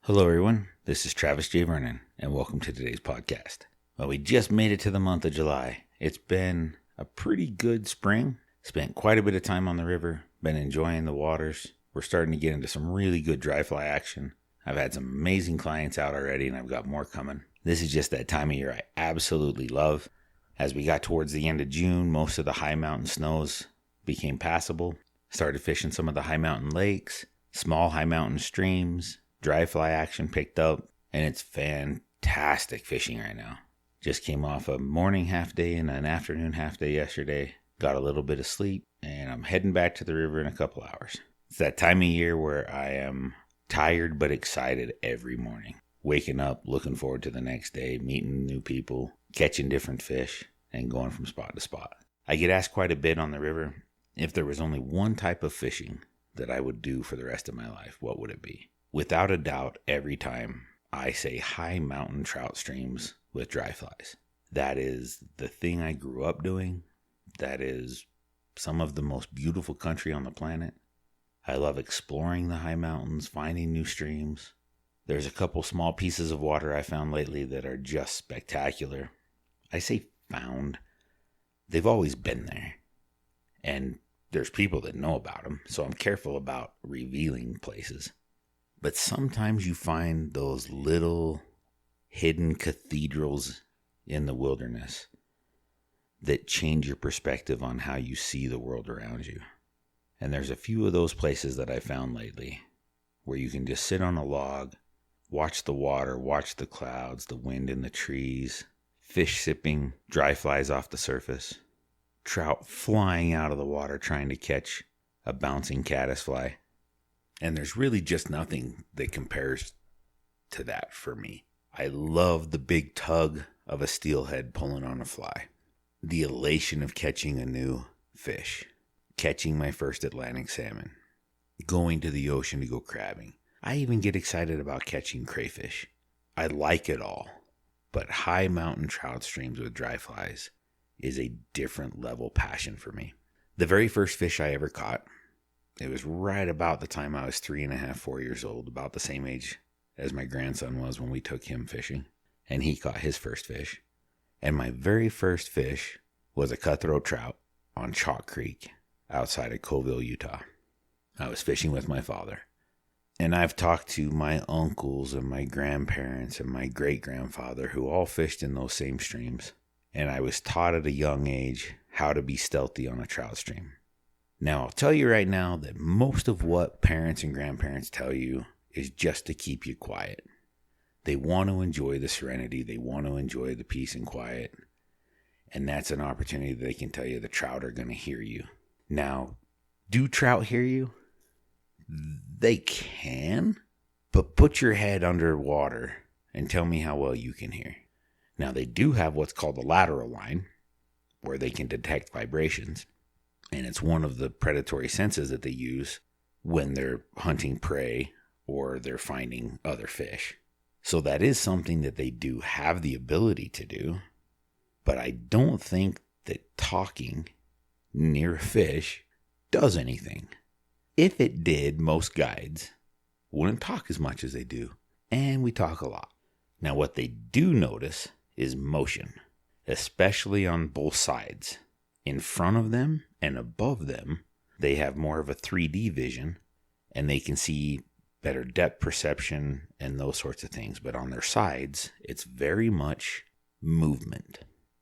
Hello everyone, this is Travis J. Vernon, and welcome to today's podcast. Well, we just made it to the month of July. It's been a pretty good spring. Spent quite a bit of time on the river, been enjoying the waters. We're starting to get into some really good dry fly action. I've had some amazing clients out already, and I've got more coming. This is just that time of year I absolutely love. As we got towards the end of June, most of the high mountain snows became passable. Started fishing some of the high mountain lakes, small high mountain streams. Dry fly action picked up, and it's fantastic fishing right now. Just came off a morning half day and an afternoon half day yesterday. Got a little bit of sleep, and I'm heading back to the river in a couple hours. It's that time of year where I am tired but excited every morning. Waking up, looking forward to the next day, meeting new people, catching different fish, and going from spot to spot. I get asked quite a bit on the river, if there was only one type of fishing that I would do for the rest of my life, what would it be? Without a doubt, every time I say high mountain trout streams with dry flies. That is the thing I grew up doing. That is some of the most beautiful country on the planet. I love exploring the high mountains, finding new streams. There's a couple small pieces of water I found lately that are just spectacular. I say found. They've always been there. And there's people that know about them, so I'm careful about revealing places. But sometimes you find those little hidden cathedrals in the wilderness that change your perspective on how you see the world around you. And there's a few of those places that I found lately where you can just sit on a log, watch the water, watch the clouds, the wind in the trees, fish sipping dry flies off the surface, trout flying out of the water trying to catch a bouncing caddisfly. And there's really just nothing that compares to that for me. I love the big tug of a steelhead pulling on a fly. The elation of catching a new fish. Catching my first Atlantic salmon. Going to the ocean to go crabbing. I even get excited about catching crayfish. I like it all. But high mountain trout streams with dry flies is a different level passion for me. The very first fish I ever caught, it was right about the time I was 3.5, 4 years old, about the same age as my grandson was when we took him fishing, and he caught his first fish. And my very first fish was a cutthroat trout on Chalk Creek outside of Coville, Utah. I was fishing with my father, and I've talked to my uncles and my grandparents and my great-grandfather who all fished in those same streams, and I was taught at a young age how to be stealthy on a trout stream. Now, I'll tell you right now that most of what parents and grandparents tell you is just to keep you quiet. They want to enjoy the serenity. They want to enjoy the peace and quiet. And that's an opportunity that they can tell you the trout are going to hear you. Now, do trout hear you? They can, but put your head underwater and tell me how well you can hear. Now, they do have what's called the lateral line, where they can detect vibrations. And it's one of the predatory senses that they use when they're hunting prey or they're finding other fish. So that is something that they do have the ability to do. But I don't think that talking near a fish does anything. If it did, most guides wouldn't talk as much as they do. And we talk a lot. Now, what they do notice is motion, especially on both sides. In front of them and above them, they have more of a 3D vision, and they can see better depth perception and those sorts of things. But on their sides, it's very much movement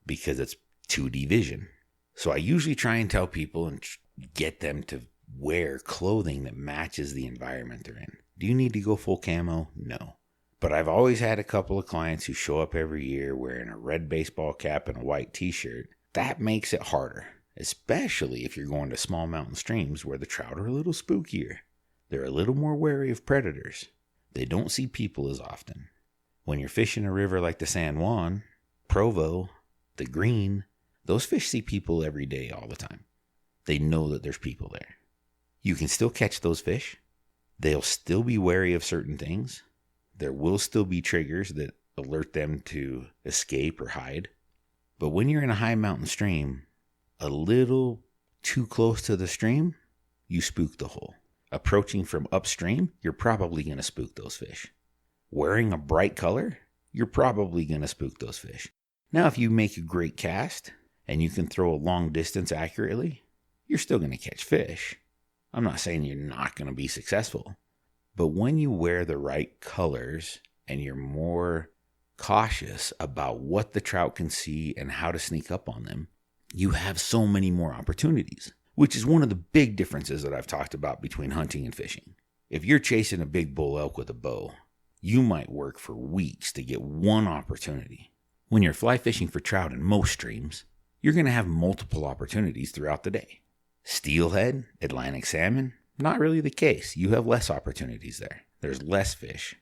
because it's 2D vision. So I usually try and tell people and get them to wear clothing that matches the environment they're in. Do you need to go full camo? No. But I've always had a couple of clients who show up every year wearing a red baseball cap and a white t-shirt. That makes it harder, especially if you're going to small mountain streams where the trout are a little spookier. They're a little more wary of predators. They don't see people as often. When you're fishing a river like the San Juan, Provo, the Green, those fish see people every day all the time. They know that there's people there. You can still catch those fish. They'll still be wary of certain things. There will still be triggers that alert them to escape or hide. But when you're in a high mountain stream, a little too close to the stream, you spook the hole. Approaching from upstream, you're probably going to spook those fish. wearing a bright color, you're probably going to spook those fish. Now, if you make a great cast and you can throw a long distance accurately, you're still going to catch fish. I'm not saying you're not going to be successful, but when you wear the right colors and you're more cautious about what the trout can see and how to sneak up on them, you have so many more opportunities, which is one of the big differences that I've talked about between hunting and fishing. If you're chasing a big bull elk with a bow, you might work for weeks to get one opportunity. When you're fly fishing for trout in most streams, you're going to have multiple opportunities throughout the day. Steelhead, Atlantic salmon, not really the case. You have less opportunities there. There's less fish.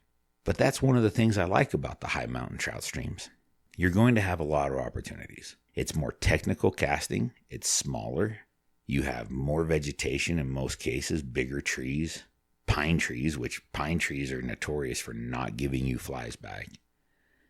But that's one of the things I like about the high mountain trout streams. You're going to have a lot of opportunities. It's more technical casting. It's smaller. You have more vegetation in most cases, bigger trees, pine trees, which pine trees are notorious for not giving you flies back.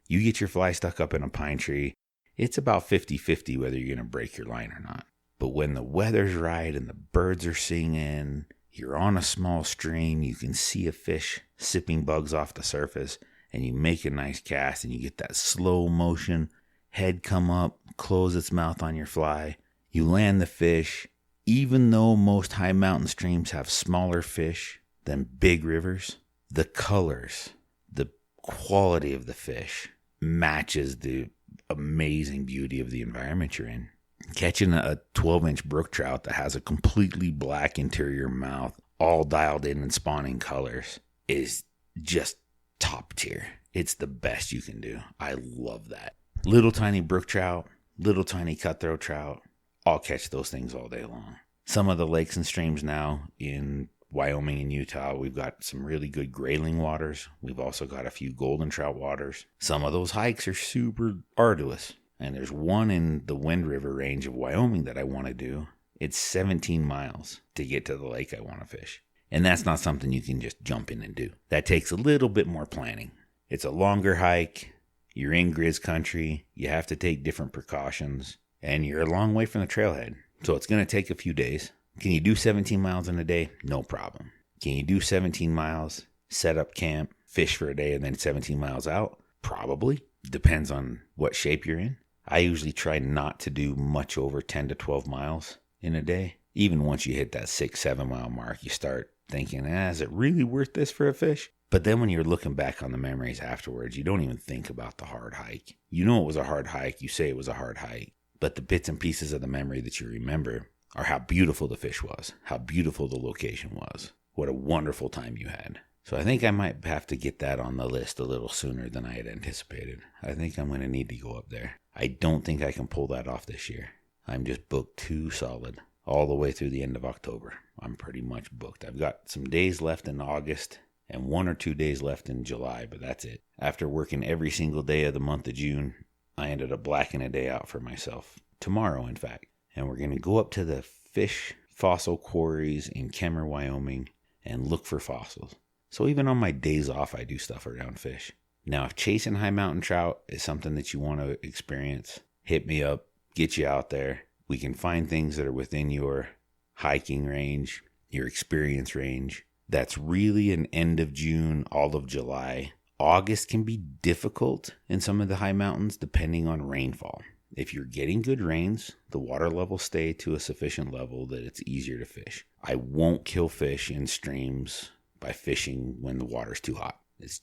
You get your fly stuck up in a pine tree, it's about 50-50 whether you're going to break your line or not. But when the weather's right and the birds are singing, you're on a small stream, you can see a fish sipping bugs off the surface, and you make a nice cast and you get that slow motion, head come up, close its mouth on your fly. You land the fish. Even though most high mountain streams have smaller fish than big rivers, the colors, the quality of the fish matches the amazing beauty of the environment you're in. Catching a 12-inch brook trout that has a completely black interior mouth, all dialed in and spawning colors, is just top tier. It's the best you can do. I love that. Little tiny brook trout, little tiny cutthroat trout, I'll catch those things all day long. Some of the lakes and streams now in Wyoming and Utah, we've got some really good grayling waters. We've also got a few golden trout waters. Some of those hikes are super arduous. And there's one in the Wind River range of Wyoming that I want to do. It's 17 miles to get to the lake I want to fish. And that's not something you can just jump in and do. That takes a little bit more planning. It's a longer hike. You're in Grizz country. You have to take different precautions. And you're a long way from the trailhead. So it's going to take a few days. Can you do 17 miles in a day? No problem. Can you do 17 miles, set up camp, fish for a day, and then 17 miles out? Probably. Depends on what shape you're in. I usually try not to do much over 10 to 12 miles in a day. Even once you hit that 6-7 mile mark, you start thinking, is it really worth this for a fish? But then when you're looking back on the memories afterwards, you don't even think about the hard hike. You know it was a hard hike. You say it was a hard hike. But the bits and pieces of the memory that you remember are how beautiful the fish was, how beautiful the location was, what a wonderful time you had. So I think I might have to get that on the list a little sooner than I had anticipated. I think I'm going to need to go up there. I don't think I can pull that off this year. I'm just booked too solid all the way through the end of October. I'm pretty much booked. I've got some days left in August and 1 or 2 days left in July, but that's it. After working every single day of the month of June, I ended up blacking a day out for myself. Tomorrow, in fact. And we're going to go up to the fish fossil quarries in Kemmer, Wyoming, and look for fossils. So even on my days off, I do stuff around fish. Now, if chasing high mountain trout is something that you want to experience, hit me up, get you out there. We can find things that are within your hiking range, your experience range. That's really an end of June, all of July. August can be difficult in some of the high mountains depending on rainfall. If you're getting good rains, the water levels stay to a sufficient level that it's easier to fish. I won't kill fish in streams by fishing when the water's too hot. It's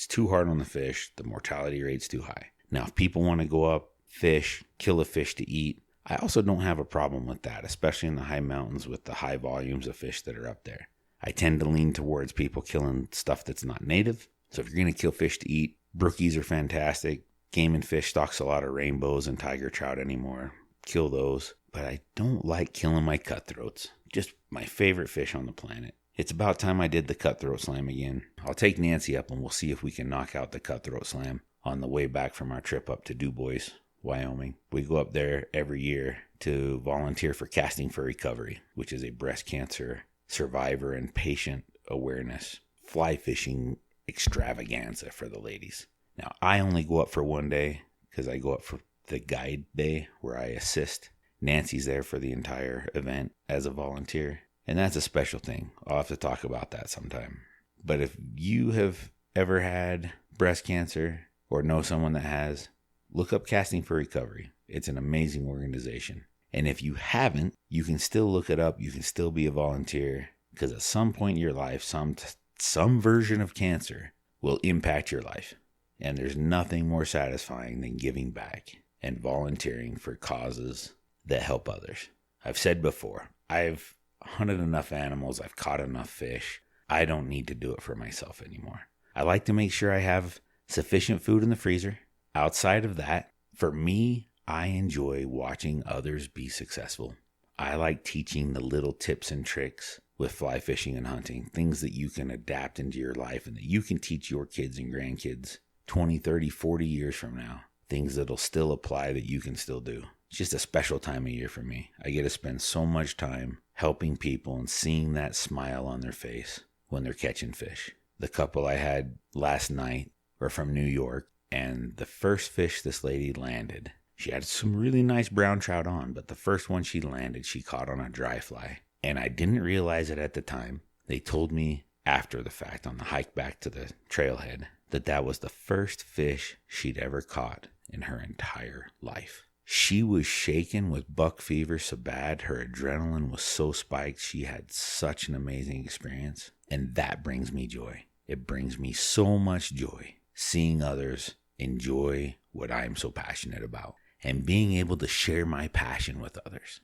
too hard on the fish. The mortality rate's too high. Now, if people want to go up, fish, kill a fish to eat, I also don't have a problem with that, especially in the high mountains with the high volumes of fish that are up there. I tend to lean towards people killing stuff that's not native. So if you're going to kill fish to eat, brookies are fantastic. Game and Fish stocks a lot of rainbows and tiger trout anymore. Kill those. But I don't like killing my cutthroats. Just my favorite fish on the planet. It's about time I did the cutthroat slam again. I'll take Nancy up and we'll see if we can knock out the cutthroat slam on the way back from our trip up to DuBois, Wyoming. We go up there every year to volunteer for Casting for Recovery, which is a breast cancer survivor and patient awareness fly fishing extravaganza for the ladies. Now, I only go up for one day because I go up for the guide day where I assist. Nancy's there for the entire event as a volunteer. And that's a special thing. I'll have to talk about that sometime. But if you have ever had breast cancer or know someone that has, look up Casting for Recovery. It's an amazing organization. And if you haven't, you can still look it up. You can still be a volunteer, because at some point in your life, some version of cancer will impact your life. And there's nothing more satisfying than giving back and volunteering for causes that help others. I've said before, I've hunted enough animals, I've caught enough fish. I don't need to do it for myself anymore. I like to make sure I have sufficient food in the freezer. Outside of that, for me, I enjoy watching others be successful. I like teaching the little tips and tricks with fly fishing and hunting, things that you can adapt into your life and that you can teach your kids and grandkids 20, 30, 40 years from now. Things that'll still apply that you can still do. It's just a special time of year for me. I get to spend so much time helping people and seeing that smile on their face when they're catching fish. The couple I had last night were from New York, and the first fish this lady landed, she had some really nice brown trout on, but the first one she landed, she caught on a dry fly. And I didn't realize it at the time. They told me after the fact on the hike back to the trailhead that was the first fish she'd ever caught in her entire life. She was shaken with buck fever so bad, her adrenaline was so spiked, she had such an amazing experience. And that brings me joy. It brings me so much joy seeing others enjoy what I'm so passionate about and being able to share my passion with others.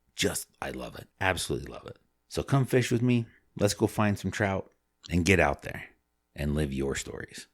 I love it. Absolutely love it. So come fish with me. Let's go find some trout and get out there and live your stories.